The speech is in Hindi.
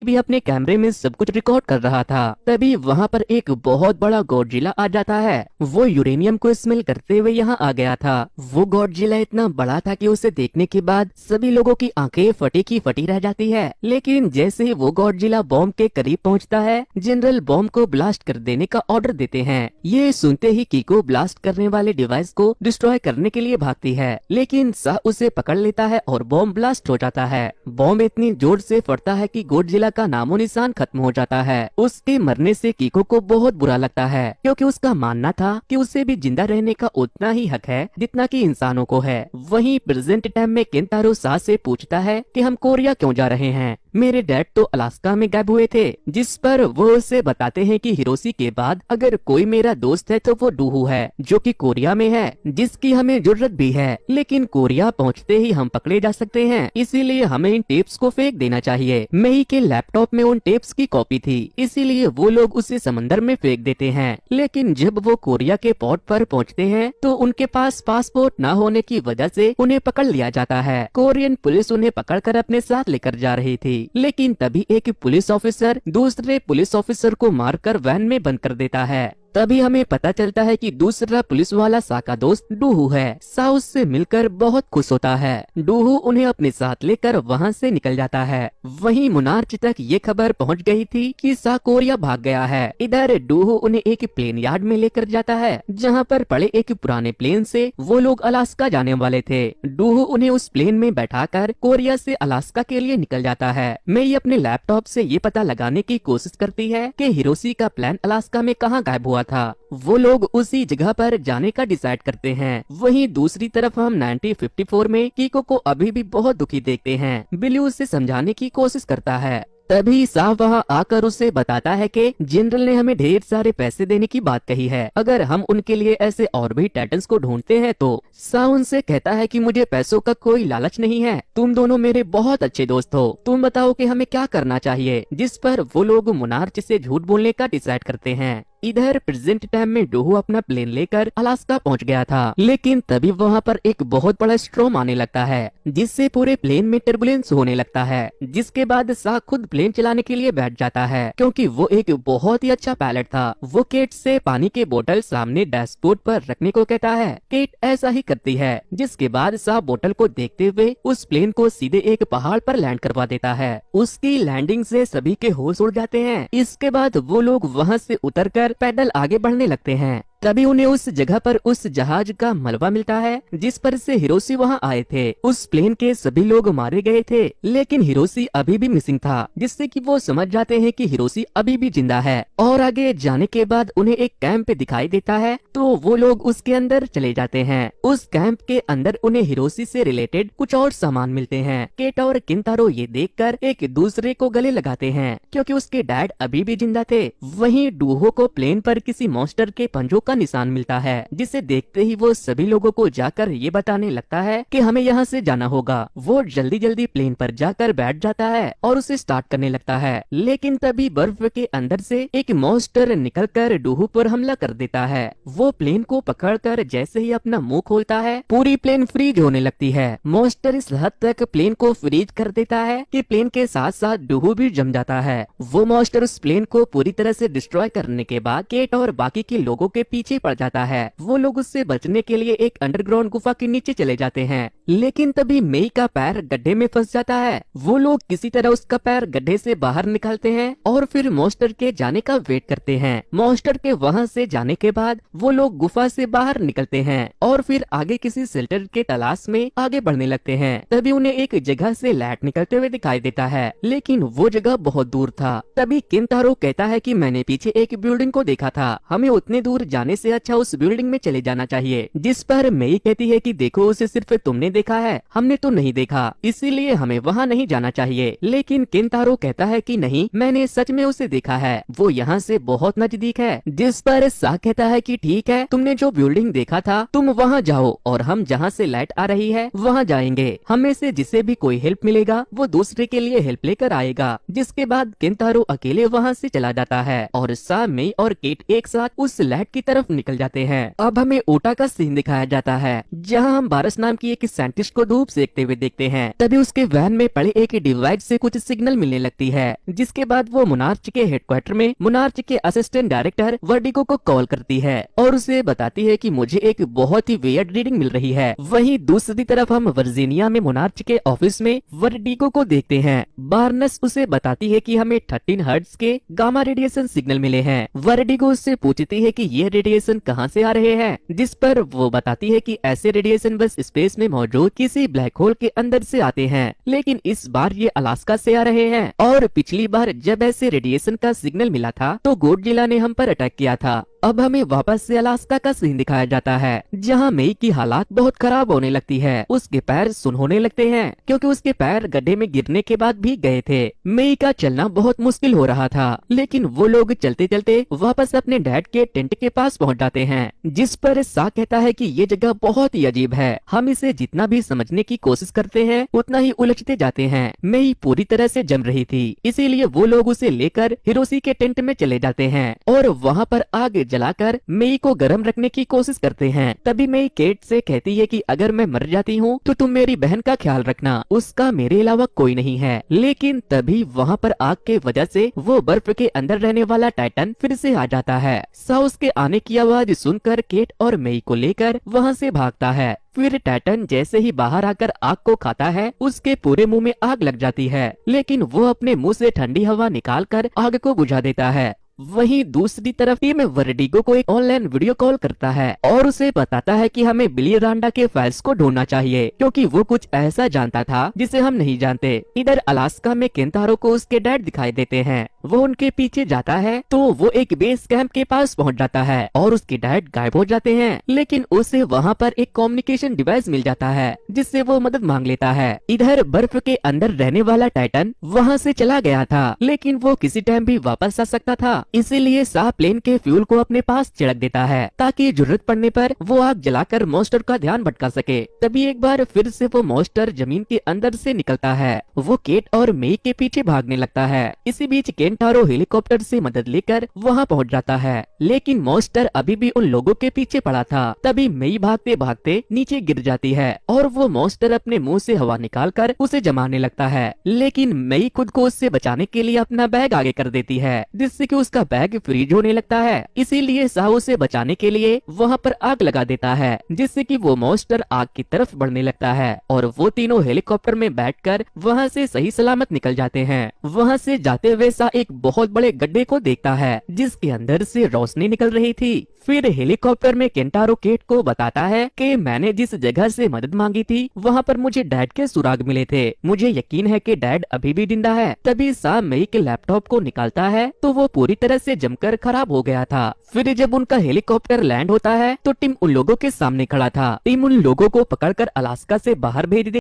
भी अपने कैमरे में सब कुछ रिकॉर्ड कर रहा था। तभी वहाँ पर एक बहुत बड़ा गॉडजिला आ जाता है। वो यूरेनियम को स्मेल करते हुए यहाँ आ गया था। वो गॉडजिला इतना बड़ा था कि उसे देखने के बाद सभी लोगों की आंखें फटी की फटी रह जाती है। लेकिन जैसे ही वो गॉडजिला बॉम्ब के करीब पहुँचता है, जनरल बॉम्ब को ब्लास्ट कर देने का ऑर्डर देते हैं। ये सुनते ही कीको ब्लास्ट करने वाले डिवाइस को डिस्ट्रॉय करने के लिए भागती है, लेकिन सा उसे पकड़ लेता है और बॉम्ब ब्लास्ट हो जाता है। बॉम्ब इतनी जोर से फटता है कि गॉडजिला का नामो निशान खत्म हो जाता है। उसके मरने से कीको को बहुत बुरा लगता है, क्योंकि उसका मानना था कि उसे भी जिंदा रहने का उतना ही हक है जितना कि इंसानों को है। वहीं प्रेजेंट टाइम में केंतारो सा से पूछता है कि हम कोरिया क्यों जा रहे हैं, मेरे डैड तो अलास्का में गायब हुए थे। जिस पर वो उसे बताते हैं कि हिरोशी के बाद अगर कोई मेरा दोस्त है तो वो डूहू है, जो कि कोरिया में है, जिसकी हमें जरूरत भी है, लेकिन कोरिया पहुंचते ही हम पकड़े जा सकते हैं, इसीलिए हमें इन टेप्स को फेंक देना चाहिए। मेई के लैपटॉप में उन टेप्स की कॉपी थी, इसीलिए वो लोग उसे समंदर में फेंक देते हैं। लेकिन जब वो कोरिया के पोर्ट पर पहुंचते हैं तो उनके पास पासपोर्ट न होने की वजह से उन्हें पकड़ लिया जाता है। कोरियन पुलिस उन्हें पकड़कर अपने साथ लेकर जा रही थी, लेकिन तभी एक पुलिस ऑफिसर दूसरे पुलिस ऑफिसर को मारकर वैन में बंद कर देता है। तभी हमें पता चलता है कि दूसरा पुलिस वाला सा का दोस्त डूहू है। सा उससे मिलकर बहुत खुश होता है। डूहू उन्हें अपने साथ लेकर वहाँ से निकल जाता है। वहीं मुनार्च तक ये खबर पहुँच गई थी कि सा कोरिया भाग गया है। इधर डूहू उन्हें एक प्लेन यार्ड में लेकर जाता है, जहाँ पर पड़े एक पुराने प्लेन से वो लोग अलास्का जाने वाले थे। डूहू उन्हें उस प्लेन में बैठाकर कोरिया से अलास्का के लिए निकल जाता है। मैं अपने लैपटॉप से ये पता लगाने की कोशिश करती है कि हिरोशी का प्लान अलास्का में कहाँ गायब हुआ था। वो लोग उसी जगह पर जाने का डिसाइड करते हैं। वहीं दूसरी तरफ हम 1954 में कीको को अभी भी बहुत दुखी देखते हैं। बिली उसे समझाने की कोशिश करता है। तभी सा वहाँ आकर उसे बताता है कि जनरल ने हमें ढेर सारे पैसे देने की बात कही है, अगर हम उनके लिए ऐसे और भी टाइटन्स को ढूंढते हैं तो। सा उनसे कहता है कि मुझे पैसों का कोई लालच नहीं है, तुम दोनों मेरे बहुत अच्छे दोस्त हो, तुम बताओ कि हमें क्या करना चाहिए। जिस पर वो लोग मुनार्च से झूठ बोलने का डिसाइड करते हैं। इधर प्रेजेंट टाइम में डूहू अपना प्लेन लेकर अलास्का पहुंच गया था, लेकिन तभी वहां पर एक बहुत बड़ा स्ट्रॉम आने लगता है, जिससे पूरे प्लेन में टर्बुलेंस होने लगता है। जिसके बाद सा खुद प्लेन चलाने के लिए बैठ जाता है, क्योंकि वो एक बहुत ही अच्छा पायलट था। वो केट से पानी के बोतल सामने डैशबोर्ड पर रखने को कहता है। केट ऐसा ही करती है, जिसके बाद सा बोतल को देखते हुए उस प्लेन को सीधे एक पहाड़ पर लैंड करवा देता है। उसकी लैंडिंग से सभी के होश उड़ जाते हैं। इसके बाद वो लोग वहाँ से उतरकर पैदल आगे बढ़ने लगते हैं। तभी उन्हें उस जगह पर उस जहाज का मलबा मिलता है जिस पर से हिरोशी वहाँ आए थे। उस प्लेन के सभी लोग मारे गए थे, लेकिन हिरोशी अभी भी मिसिंग था, जिससे कि वो समझ जाते हैं कि हिरोशी अभी भी जिंदा है। और आगे जाने के बाद उन्हें एक कैंप दिखाई देता है, तो वो लोग उसके अंदर चले जाते हैं। उस कैंप के अंदर उन्हें हिरोशी से रिलेटेड कुछ और सामान मिलते हैं। केट और किंतारो ये देखकर एक दूसरे को गले लगाते हैं, क्योंकि उसके डैड अभी भी जिंदा थे। वहीं डूहो को प्लेन पर किसी मॉन्स्टर के पंजों का निशान मिलता है, जिसे देखते ही वो सभी लोगों को जाकर ये बताने लगता है कि हमें यहाँ से जाना होगा। वो जल्दी जल्दी प्लेन पर जाकर बैठ जाता है और उसे स्टार्ट करने लगता है, लेकिन तभी बर्फ के अंदर से एक मॉन्स्टर निकलकर डूहू पर हमला कर देता है। वो प्लेन को पकड़कर जैसे ही अपना मुंह खोलता है, पूरी प्लेन फ्रीज होने लगती है। मॉन्स्टर इस हद तक प्लेन को फ्रीज कर देता है कि प्लेन के साथ साथ डूहू भी जम जाता है। वो मॉन्स्टर उस प्लेन को पूरी तरह से डिस्ट्रॉय करने के बाद केट और बाकी के लोगों के पीछे पड़ जाता है। वो लोग उससे बचने के लिए एक अंडरग्राउंड गुफा के नीचे चले जाते हैं, लेकिन तभी मेई का पैर गड्ढे में फंस जाता है। वो लोग किसी तरह उसका पैर गड्ढे से बाहर निकालते हैं और फिर मॉन्स्टर के जाने का वेट करते हैं। मॉन्स्टर के वहाँ से जाने के बाद वो लोग गुफा से बाहर निकलते हैं और फिर आगे किसी शेल्टर के तलाश में आगे बढ़ने लगते हैं। तभी उन्हें एक जगह से लाइट निकलते हुए दिखाई देता है, लेकिन वो जगह बहुत दूर था। तभी किंतारो कहता है कि मैंने पीछे एक बिल्डिंग को देखा था, हमें उतने दूर जाने से अच्छा उस बिल्डिंग में चले जाना चाहिए। जिस पर मेई कहती है कि देखो उसे सिर्फ तुमने देखा है, हमने तो नहीं देखा, इसीलिए हमें वहाँ नहीं जाना चाहिए। लेकिन किंतारो कहता है कि नहीं, मैंने सच में उसे देखा है, वो यहाँ से बहुत नजदीक है। जिस पर सा कहता है कि ठीक है, तुमने जो बिल्डिंग देखा था तुम वहाँ जाओ और हम जहाँ से लाइट आ रही है वहाँ जाएंगे। हमें से जिसे भी कोई हेल्प मिलेगा वो दूसरे के लिए हेल्प लेकर आएगा। जिसके बाद किंतारो अकेले वहाँ से चला जाता है और सा, मेई और केट एक साथ उस लाइट की तरफ निकल जाते हैं। अब हमें ओटा का सीन दिखाया जाता है, जहां हम बारस नाम की एक साइंटिस्ट को धूप सेकते हुए देखते हैं। तभी उसके वैन में पड़े एक डिवाइस से कुछ सिग्नल मिलने लगती है, जिसके बाद वो मोनार्च के हेडक्वार्टर में मोनार्च के असिस्टेंट डायरेक्टर वर्टिगो को कॉल करती है और उसे बताती है कि मुझे एक बहुत ही वियर्ड रीडिंग मिल रही है। वहीं दूसरी तरफ हम वर्जीनिया में मोनार्च के ऑफिस में वर्टिगो को देखते हैं। बार्नस उसे बताती है कि हमें 13 हर्ट्ज के गामा रेडिएशन सिग्नल मिले हैं। वर्टिगो उससे पूछती है कि ये रेडिएशन कहां से आ रहे हैं, जिस पर वो बताती है कि ऐसे रेडिएशन बस स्पेस में मौजूद किसी ब्लैक होल के अंदर से आते हैं, लेकिन इस बार ये अलास्का से आ रहे हैं। और पिछली बार जब ऐसे रेडिएशन का सिग्नल मिला था तो गॉडजिला ने हम पर अटैक किया था। अब हमें वापस से अलास्का का सीन दिखाया जाता है, जहां मेई की हालात बहुत खराब होने लगती है। उसके पैर सुन होने लगते हैं क्योंकि उसके पैर गड्ढे में गिरने के बाद भीग गए थे। मेई का चलना बहुत मुश्किल हो रहा था, लेकिन वो लोग चलते चलते वापस अपने डैड के टेंट के पास पहुंच जाते हैं, जिस पर सा कहता है कि ये जगह बहुत ही अजीब है। हम इसे जितना भी समझने की कोशिश करते हैं उतना ही उलझते जाते हैं। मेई पूरी तरह से जम रही थी, इसीलिए वो लोग उसे लेकर हिरोशी के टेंट में चले जाते हैं और वहाँ पर आग जलाकर मेई को गर्म रखने की कोशिश करते हैं। तभी मेई केट से कहती है कि अगर मैं मर जाती हूँ तो तुम मेरी बहन का ख्याल रखना, उसका मेरे अलावा कोई नहीं है। लेकिन तभी वहाँ पर आग के वजह से वो बर्फ के अंदर रहने वाला टाइटन फिर से आ जाता है। साउस के आने की आवाज सुनकर केट और मेई को लेकर वहाँ से भागता है। फिर टाइटन जैसे ही बाहर आकर आग को खाता है, उसके पूरे मुंह में आग लग जाती है, लेकिन वो अपने मुंह से ठंडी हवा निकालकर आग को बुझा देता है। वहीं दूसरी तरफ टीम वर्टिगो को एक ऑनलाइन वीडियो कॉल करता है और उसे बताता है कि हमें बिली रांडा के फाइल्स को ढूंढना चाहिए, क्योंकि वो कुछ ऐसा जानता था जिसे हम नहीं जानते। इधर अलास्का में केंतारो को उसके डैड दिखाई देते हैं। वो उनके पीछे जाता है तो वो एक बेस कैंप के पास पहुंच जाता है और उसके डैड गायब हो जाते हैं, लेकिन उसे वहाँ पर एक कम्युनिकेशन डिवाइस मिल जाता है जिससे वो मदद मांग लेता है। इधर बर्फ के अंदर रहने वाला टाइटन वहाँ से चला गया था, लेकिन वो किसी टाइम भी वापस आ सकता था, इसीलिए सा प्लेन के फ्यूल को अपने पास छिड़क देता है ताकि जरूरत पड़ने पर वो आग जलाकर मॉन्स्टर का ध्यान भटका सके। तभी एक बार फिर से वो मॉन्स्टर जमीन के अंदर से निकलता है। वो केट और मेई के पीछे भागने लगता है। इसी बीच केंटारो हेलीकॉप्टर से मदद लेकर वहाँ पहुँच जाता है, लेकिन मॉन्स्टर अभी भी उन लोगों के पीछे पड़ा था। तभी मेई भागते भागते नीचे गिर जाती है और वो मॉन्स्टर अपने मुंह से हवा निकालकर उसे जमाने लगता है, लेकिन मेई खुद को उससे बचाने के लिए अपना बैग आगे कर देती है, जिससे कि उसका बैग फ्रीज होने लगता है। इसीलिए साहू से बचाने के लिए वहाँ पर आग लगा देता है, जिससे कि वो मॉन्स्टर आग की तरफ बढ़ने लगता है और वो तीनों हेलीकॉप्टर में बैठकर वहाँ से सही सलामत निकल जाते हैं। वहाँ से जाते हुए सा एक बहुत बड़े गड्ढे को देखता है जिसके अंदर से रोशनी निकल रही थी। फिर हेलीकॉप्टर में केंटारो केट को बताता है कि मैंने जिस जगह से मदद मांगी थी वहाँ पर मुझे डैड के सुराग मिले थे, मुझे यकीन है कि डैड अभी भी जिंदा है। तभी सा मेई के लैपटॉप को निकालता है तो वो पूरी तरह से जमकर खराब हो गया था। फिर जब उनका हेलीकॉप्टर लैंड होता है तो टिम उन लोगों के सामने खड़ा था। टिम उन लोगों को पकड़कर अलास्का से बाहर भेज